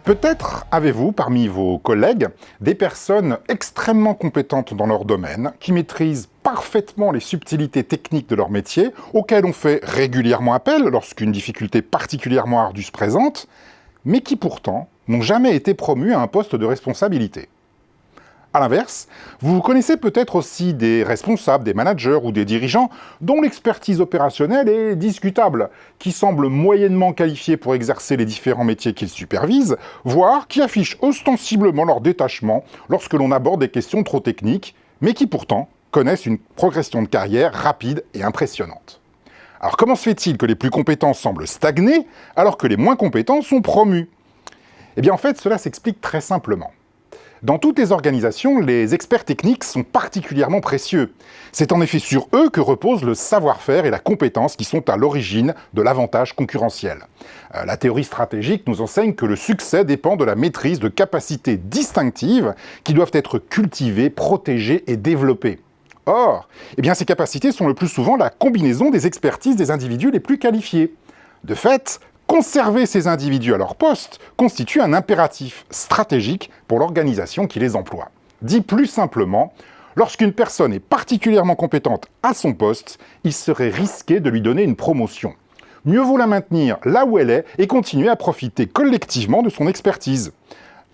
Peut-être avez-vous parmi vos collègues des personnes extrêmement compétentes dans leur domaine, qui maîtrisent parfaitement les subtilités techniques de leur métier, auxquelles on fait régulièrement appel lorsqu'une difficulté particulièrement ardue se présente, mais qui pourtant n'ont jamais été promus à un poste de responsabilité. A l'inverse, vous connaissez peut-être aussi des responsables, des managers ou des dirigeants dont l'expertise opérationnelle est discutable, qui semblent moyennement qualifiés pour exercer les différents métiers qu'ils supervisent, voire qui affichent ostensiblement leur détachement lorsque l'on aborde des questions trop techniques, mais qui pourtant connaissent une progression de carrière rapide et impressionnante. Alors comment se fait-il que les plus compétents semblent stagner alors que les moins compétents sont promus? Eh bien en fait, cela s'explique très simplement. Dans toutes les organisations, les experts techniques sont particulièrement précieux. C'est en effet sur eux que repose le savoir-faire et la compétence qui sont à l'origine de l'avantage concurrentiel. La théorie stratégique nous enseigne que le succès dépend de la maîtrise de capacités distinctives qui doivent être cultivées, protégées et développées. Or, ces capacités sont le plus souvent la combinaison des expertises des individus les plus qualifiés. De fait, conserver ces individus à leur poste constitue un impératif stratégique pour l'organisation qui les emploie. Dit plus simplement, lorsqu'une personne est particulièrement compétente à son poste, il serait risqué de lui donner une promotion. Mieux vaut la maintenir là où elle est et continuer à profiter collectivement de son expertise.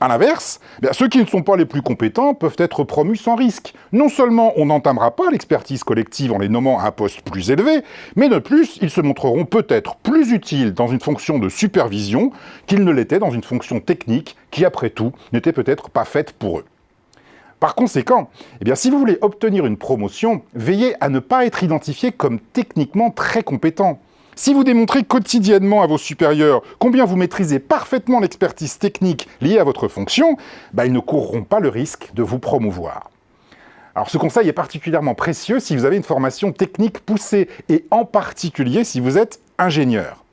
A l'inverse, ceux qui ne sont pas les plus compétents peuvent être promus sans risque. Non seulement on n'entamera pas l'expertise collective en les nommant à un poste plus élevé, mais de plus, ils se montreront peut-être plus utiles dans une fonction de supervision qu'ils ne l'étaient dans une fonction technique qui, après tout, n'était peut-être pas faite pour eux. Par conséquent, si vous voulez obtenir une promotion, veillez à ne pas être identifié comme techniquement très compétent. Si vous démontrez quotidiennement à vos supérieurs combien vous maîtrisez parfaitement l'expertise technique liée à votre fonction, ils ne courront pas le risque de vous promouvoir. Alors ce conseil est particulièrement précieux si vous avez une formation technique poussée, et en particulier si vous êtes ingénieur.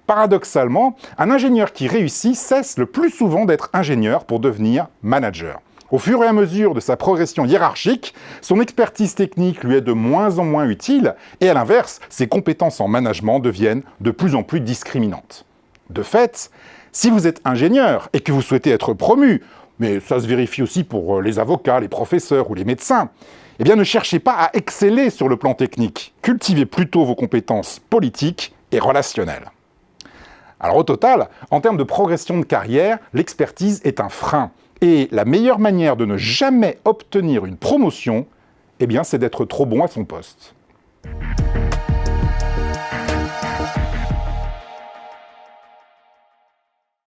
Paradoxalement, un ingénieur qui réussit cesse le plus souvent d'être ingénieur pour devenir manager. Au fur et à mesure de sa progression hiérarchique, son expertise technique lui est de moins en moins utile, et à l'inverse, ses compétences en management deviennent de plus en plus discriminantes. De fait, si vous êtes ingénieur et que vous souhaitez être promu, mais ça se vérifie aussi pour les avocats, les professeurs ou les médecins, ne cherchez pas à exceller sur le plan technique, cultivez plutôt vos compétences politiques et relationnelles. Alors au total, en termes de progression de carrière, l'expertise est un frein. Et la meilleure manière de ne jamais obtenir une promotion, c'est d'être trop bon à son poste.